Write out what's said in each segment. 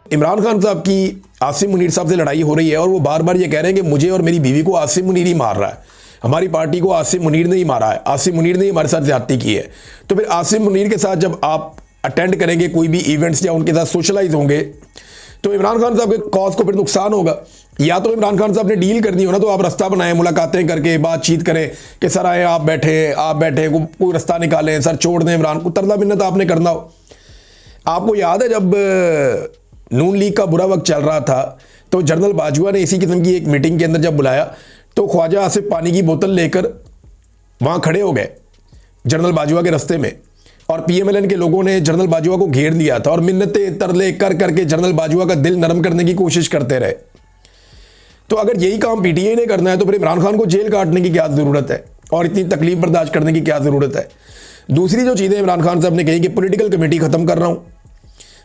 इमरान खान साहब की आसिम मुनीर साहब से लड़ाई हो रही है और वो बार बार ये कह रहे हैं कि मुझे और मेरी बीवी को आसिम मुनीर ही मार रहा है, हमारी पार्टी को आसिम मुनीर ने ही मारा है, आसिम मुनीर ने ही हमारे साथ ज्यादती की है। तो फिर आसिम मुनीर के साथ जब आप अटेंड करेंगे कोई भी इवेंट्स या उनके साथ सोशलाइज होंगे तो इमरान खान साहब के कॉज को फिर नुकसान होगा। या तो इमरान खान साहब ने डील करनी हो ना तो आप रास्ता बनाएं, मुलाकातें करके बातचीत करें कि सर आए आप बैठे कोई रास्ता निकालें, सर छोड़ दें इमरान को, तरला मिन्नत आपने करना हो। आपको याद है जब नून लीग का बुरा वक्त चल रहा था तो जनरल बाजवा ने इसी किस्म की एक मीटिंग के अंदर जब बुलाया तो ख्वाजा आसिफ पानी की बोतल लेकर वहां खड़े हो गए जनरल बाजवा के रास्ते में, और पीएमएलएन के लोगों ने जनरल बाजवा को घेर लिया था और मिन्नतें तरले कर करके जनरल बाजवा का दिल नरम करने की कोशिश करते रहे। तो अगर यही काम पीटीआई ने करना है तो फिर इमरान खान को जेल काटने की क्या जरूरत है और इतनी तकलीफ बर्दाश्त करने की क्या जरूरत है। दूसरी जो चीजें इमरान खान साहब ने कही कि पॉलिटिकल कमेटी खत्म कर रहा हूं,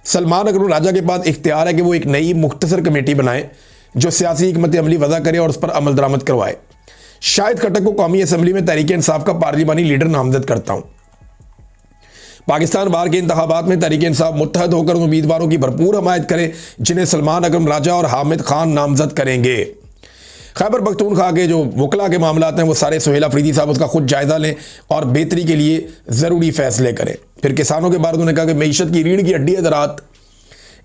सलमान अकरम राजा के पास इख्तियार है कि वो एक नई मुख्तसर कमेटी बनाए जो सियासी हिकमत अमली वज़ा करे और उस पर अमल दरामद करवाए। शाहिद खट्टक को कौमी असम्बली में तहरीक इंसाफ का पार्लिमानी लीडर नामजद करता हूं। पाकिस्तान बार के इंतखाबात में तहरीक इंसाफ मुत्तहद होकर उन उम्मीदवारों की भरपूर हमायत करे जिन्हें सलमान अकरम राजा और हामिद खान नामजद करेंगे। खैबर पख्तूनख्वा के जो वकला के मामलात हैं वो सारे सुहेल अफरीदी साहब उसका खुद जायजा लें और बेहतरी के लिए ज़रूरी फैसले करें। फिर किसानों के बारे में उन्होंने कहा कि मीशत की रीढ़ की हड्डी है ज़राअत,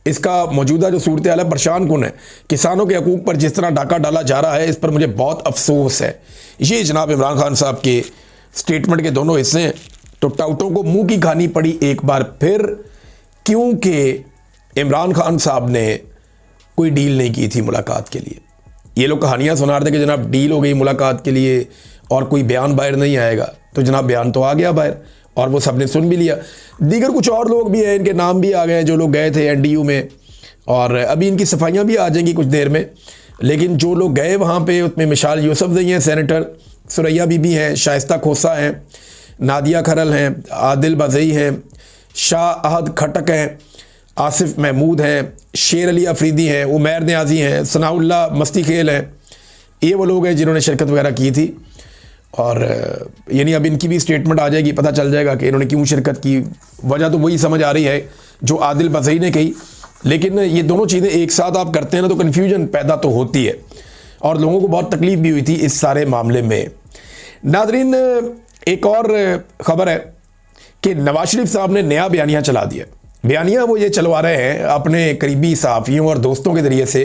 इसका मौजूदा जो सूरत हाल है परेशान कुन है। किसानों के हकूक़ पर जिस तरह डाका डाला जा रहा है इस पर मुझे बहुत अफसोस है। ये जनाब इमरान खान साहब के स्टेटमेंट के दोनों हिस्से हैं। तो टाउटों को मुंह की खानी पड़ी एक बार फिर, क्योंकि इमरान खान साहब ने कोई डील नहीं की थी मुलाकात के लिए। ये लोग कहानियां सुना रहे थे कि जनाब डील हो गई मुलाकात के लिए और कोई बयान बाहर नहीं आएगा, तो जनाब बयान तो आ गया बाहर और वो सबने सुन भी लिया। दीगर कुछ और लोग भी हैं, इनके नाम भी आ गए जो लोग गए थे एनडीयू में, और अभी इनकी सफाइयाँ भी आ जाएंगी कुछ देर में। लेकिन जो लोग गए वहाँ पे उसमें मिशाल यूसुफजई हैं, सेनेटर सुरैया बीबी हैं, शाइस्ता खोसा हैं, नादिया खरल हैं, आदिल बजई हैं, शाह अहद खटक हैं, आसिफ महमूद हैं, शेर अली अफरीदी हैं, उमैर न्याजी हैं, सनाउल्ला मस्ती खेल हैं। ये वो लोग हैं जिन्होंने शिरकत वगैरह की थी और यानी अब इनकी भी स्टेटमेंट आ जाएगी, पता चल जाएगा कि इन्होंने क्यों शिरकत की। वजह तो वही समझ आ रही है जो आदिल बजई ने कही, लेकिन ये दोनों चीज़ें एक साथ आप करते हैं ना तो कन्फ्यूजन पैदा तो होती है और लोगों को बहुत तकलीफ भी हुई थी इस सारे मामले में। नाजरीन, एक और ख़बर है कि नवाज शरीफ साहब ने नया बयानिया चला दिया। बयानिया वो ये चलवा रहे हैं अपने करीबी सहाफ़ियों और दोस्तों के ज़रिए से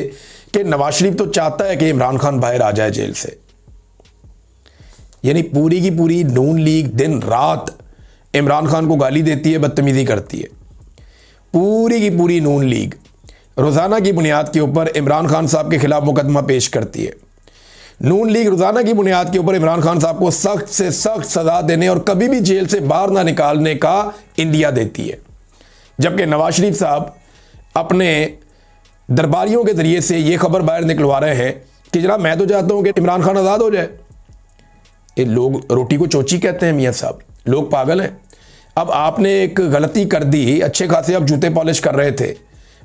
कि नवाज शरीफ तो चाहता है कि इमरान खान बाहर आ जाए जेल से। यानी पूरी की पूरी नून लीग दिन रात इमरान खान को गाली देती है, बदतमीज़ी करती है। पूरी की पूरी नून लीग रोज़ाना की बुनियाद के ऊपर इमरान खान साहब के खिलाफ मुकदमा पेश करती है। नून लीग रोज़ाना की बुनियाद के ऊपर इमरान खान साहब को सख्त से सख्त सज़ा देने और कभी भी जेल से बाहर ना निकालने का इंदिया देती है, जबकि नवाज शरीफ साहब अपने दरबारियों के ज़रिए से ये खबर बाहर निकलवा रहे हैं कि जनाब मैं तो चाहता हूँ कि इमरान खान आज़ाद हो जाए। ये लोग रोटी को चोची कहते हैं मियाँ साहब, लोग पागल हैं। अब आपने एक गलती कर दी, अच्छे खासे आप जूते पॉलिश कर रहे थे,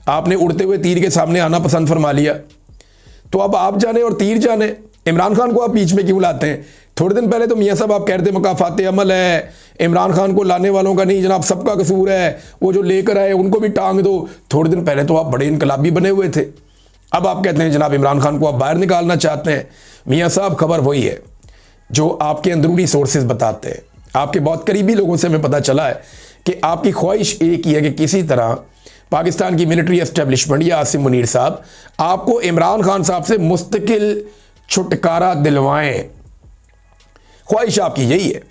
आपने उड़ते हुए तीर के सामने आना पसंद फरमा लिया, तो अब आप जाने और तीर जाने। इमरान खान को आप बीच में क्यों लाते हैं? थोड़े दिन पहले तो मियाँ साहब आप कह रहे थे मकाफात अमल है, इमरान खान को लाने वालों का नहीं जनाब सबका कसूर है, वो जो लेकर आए उनको भी टांग दो। थोड़े दिन पहले तो आप बड़े इनकलाबी बने हुए थे, अब आप कहते हैं जनाब इमरान खान को आप बाहर निकालना चाहते हैं। मियाँ साहब खबर वही है जो आपके अंदरूनी सोर्सेज बताते हैं। आपके बहुत करीबी लोगों से हमें पता चला है कि आपकी ख्वाहिश एक ही है कि किसी तरह पाकिस्तान की मिलिट्री एस्टेब्लिशमेंट या आसिम मुनीर साहब आपको इमरान खान साहब से मुस्तकिल छुटकारा दिलवाएं। ख्वाहिश आपकी यही है।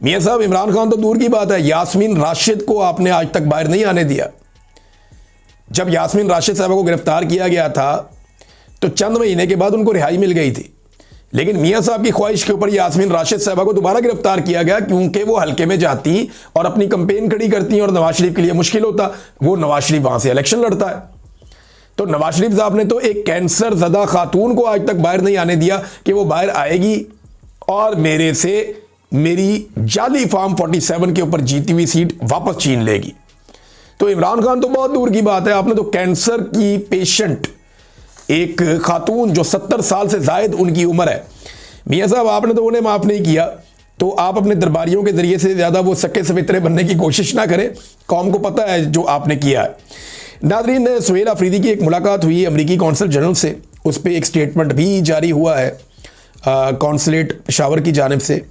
मियाँ साहब इमरान खान तो दूर की बात है, यास्मीन राशिद को आपने आज तक बाहर नहीं आने दिया। जब यास्मीन राशिद साहब को गिरफ्तार किया गया था तो चंद महीने के बाद उनको रिहाई मिल गई थी, लेकिन मियाँ साहब की ख्वाहिश के ऊपर यास्मीन राशिद साहबा को दोबारा गिरफ्तार किया गया क्योंकि वो हल्के में जाती और अपनी कंपेन खड़ी करती और नवाज शरीफ के लिए मुश्किल होता, वो नवाज शरीफ वहां से इलेक्शन लड़ता है। तो नवाज शरीफ साहब ने तो एक कैंसर ज़दा खातून को आज तक बाहर नहीं आने दिया कि वो बाहर आएगी और मेरे से मेरी जाली फार्म 47 के ऊपर जीती हुई सीट वापस छीन लेगी। तो इमरान खान तो बहुत दूर की बात है, आपने तो कैंसर की पेशेंट एक खातून जो 70 साल से जायद उनकी उम्र है, मियाँ साहब आपने तो उन्हें माफ़ नहीं किया, तो आप अपने दरबारियों के ज़रिए से ज़्यादा वो सक्के सवित्रे बनने की कोशिश ना करें। कौम को पता है जो आपने किया है। नादरीन, सुहेल अफरीदी की एक मुलाकात हुई अमेरिकी कौंसल जनरल से, उस पर एक स्टेटमेंट भी जारी हुआ है कौंसलेट पेशावर की जानिब से,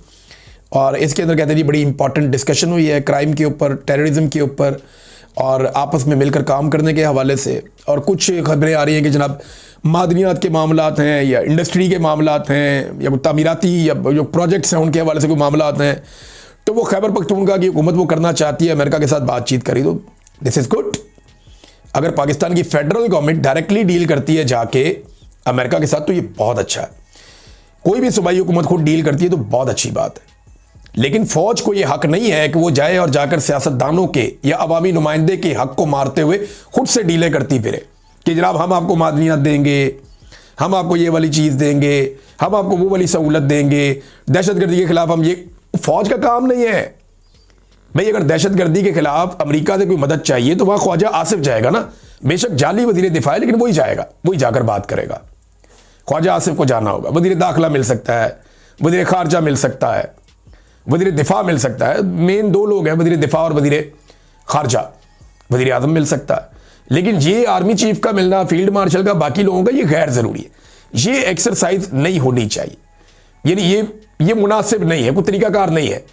और इसके अंदर कहते हैं जी बड़ी इंपॉर्टेंट डिस्कशन हुई है क्राइम के ऊपर, टेररिज्म के ऊपर और आपस में मिलकर काम करने के हवाले से। और कुछ खबरें आ रही हैं कि जनाब मादनियात के मामलात हैं या इंडस्ट्री के मामलात हैं या तामीराती या जो प्रोजेक्ट्स हैं उनके हवाले से कोई मामलात हैं, तो वो खैबर पख्तूनख्वा की हुकूमत वो करना चाहती है अमेरिका के साथ बातचीत करी, तो दिस इज़ गुड। अगर पाकिस्तान की फेडरल गवर्नमेंट डायरेक्टली डील करती है जाके अमेरिका के साथ तो ये बहुत अच्छा है। कोई भी सूबाई हुकूमत खुद डील करती है तो बहुत अच्छी बात है, लेकिन फौज को यह हक नहीं है कि वो जाए और जाकर सियासतदानों के या अवामी नुमाइंदे के हक को मारते हुए खुद से डीलें करती फिरे कि जनाब हम आपको मादनियात देंगे, हम आपको ये वाली चीज़ देंगे, हम आपको वो वाली सहूलत देंगे, दहशतगर्दी के खिलाफ हम ये। फौज का काम नहीं है भाई। अगर दहशतगर्दी के खिलाफ अमेरिका से कोई मदद चाहिए तो वहां ख्वाजा आसिफ जाएगा ना, बेशक जाली वजीर दिफा है लेकिन वही जाएगा, वही जाकर बात करेगा। ख्वाजा आसिफ को जाना होगा, वजीर दाखिला मिल सकता है, वजीर खारजा मिल सकता है, वजीर दिफा मिल सकता है, मेन दो लोग हैं वजीर दिफा और वजीर खारजा, वजीर आजम मिल सकता है, लेकिन ये आर्मी चीफ का मिलना, फील्ड मार्शल का, बाकी लोगों का, ये गैर ज़रूरी है। ये एक्सरसाइज नहीं होनी चाहिए, यानी ये मुनासिब नहीं है, कोई तरीकाकार नहीं है।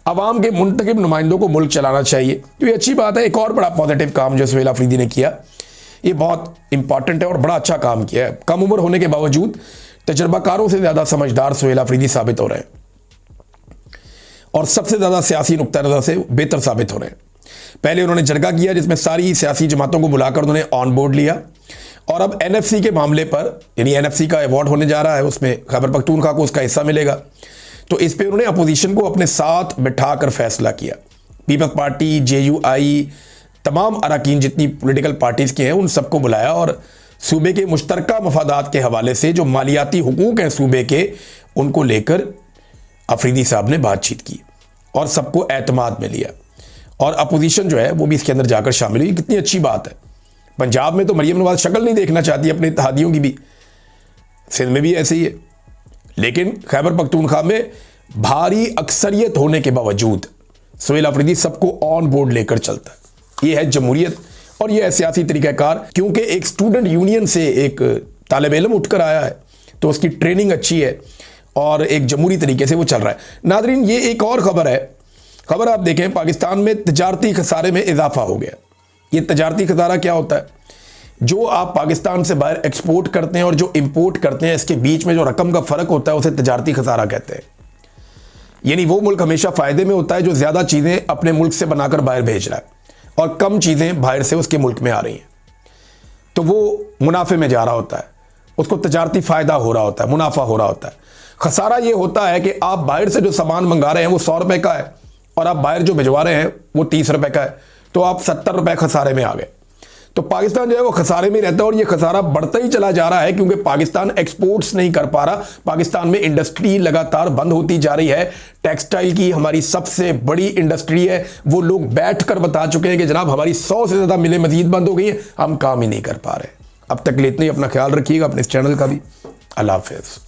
अवाम के मुंतखब नुमाइंदों को मुल्क चलाना चाहिए, तो ये अच्छी बात है। एक और बड़ा पॉजिटिव काम जो सुहेल अफरीदी ने किया, ये बहुत इंपॉर्टेंट है और बड़ा अच्छा काम किया है। कम उम्र होने के बावजूद तजर्बाकारों से ज़्यादा समझदार सुहेल अफरीदी साबित हो रहे हैं और सबसे ज़्यादा सियासी नुक्ता नज़र से बेहतर साबित हो रहे हैं। पहले उन्होंने जरगा किया जिसमें सारी सियासी जमातों को बुलाकर उन्होंने ऑन बोर्ड लिया, और अब एनएफसी के मामले पर, यानी एनएफसी का अवार्ड होने जा रहा है, उसमें खैबर पख्तूनख्वा को उसका हिस्सा मिलेगा, तो इस पे उन्होंने अपोजिशन को अपने साथ बिठाकर फैसला किया। पीपल्स पार्टी, जेयूआई, तमाम अरकान जितनी पॉलिटिकल पार्टीज़ के हैं उन सबको बुलाया और सूबे के मुश्तरका मफादात के हवाले से जो मालियाती हुकूक हैं सूबे के, उनको लेकर अफरीदी साहब ने बातचीत की और सबको एतमाद में लिया, और अपोजिशन जो है वो भी इसके अंदर जाकर शामिल हुई। कितनी अच्छी बात है। पंजाब में तो मरियम नवाज शक्ल नहीं देखना चाहती अपने इत्तेहादियों की भी, सिंध में भी ऐसे ही है, लेकिन खैबर पख्तूनख्वा में भारी अक्सरियत होने के बावजूद सुहेल अफरीदी सबको ऑन बोर्ड लेकर चलता है। ये है जमहूरियत और ये है सियासी तरीक़ाकार, क्योंकि एक स्टूडेंट यूनियन से एक तालिब इल्म उठकर आया है तो उसकी ट्रेनिंग अच्छी है और एक जमहूरी तरीके से वो चल रहा है। नादरीन, ये एक और खबर है। खबर आप देखें, पाकिस्तान में तजारती खसारे में इजाफा हो गया। ये तजारती खसारा क्या होता है? जो आप पाकिस्तान से बाहर एक्सपोर्ट करते हैं और जो इंपोर्ट करते हैं, इसके बीच में जो रकम का फ़र्क होता है उसे तजारती खसारा कहते हैं। यानी वो मुल्क हमेशा फ़ायदे में होता है जो ज़्यादा चीज़ें अपने मुल्क से बनाकर बाहर भेज रहा है और कम चीज़ें बाहर से उसके मुल्क में आ रही हैं, तो वो मुनाफे में जा रहा होता है, उसको तजारती फ़ायदा हो रहा होता है, मुनाफा हो रहा होता है। खसारा ये होता है कि आप बाहर से जो सामान मंगा रहे हैं वो 100 रुपये का है और आप बाहर जो भिजवा रहे हैं वो 30 रुपये का है, तो आप 70 रुपये खसारे में आ गए। तो पाकिस्तान जो है वो खसारे में रहता है और ये खसारा बढ़ता ही चला जा रहा है क्योंकि पाकिस्तान एक्सपोर्ट्स नहीं कर पा रहा। पाकिस्तान में इंडस्ट्री लगातार बंद होती जा रही है। टेक्सटाइल की हमारी सबसे बड़ी इंडस्ट्री है, वो लोग बैठकर बता चुके हैं कि जनाब हमारी 100 से ज़्यादा मिलें मजीद बंद हो गई हैं, हम काम ही नहीं कर पा रहे। अब तक ले इतना ही, अपना ख्याल रखिएगा, अपने इस चैनल का भी। अल्लाह हाफ़िज़।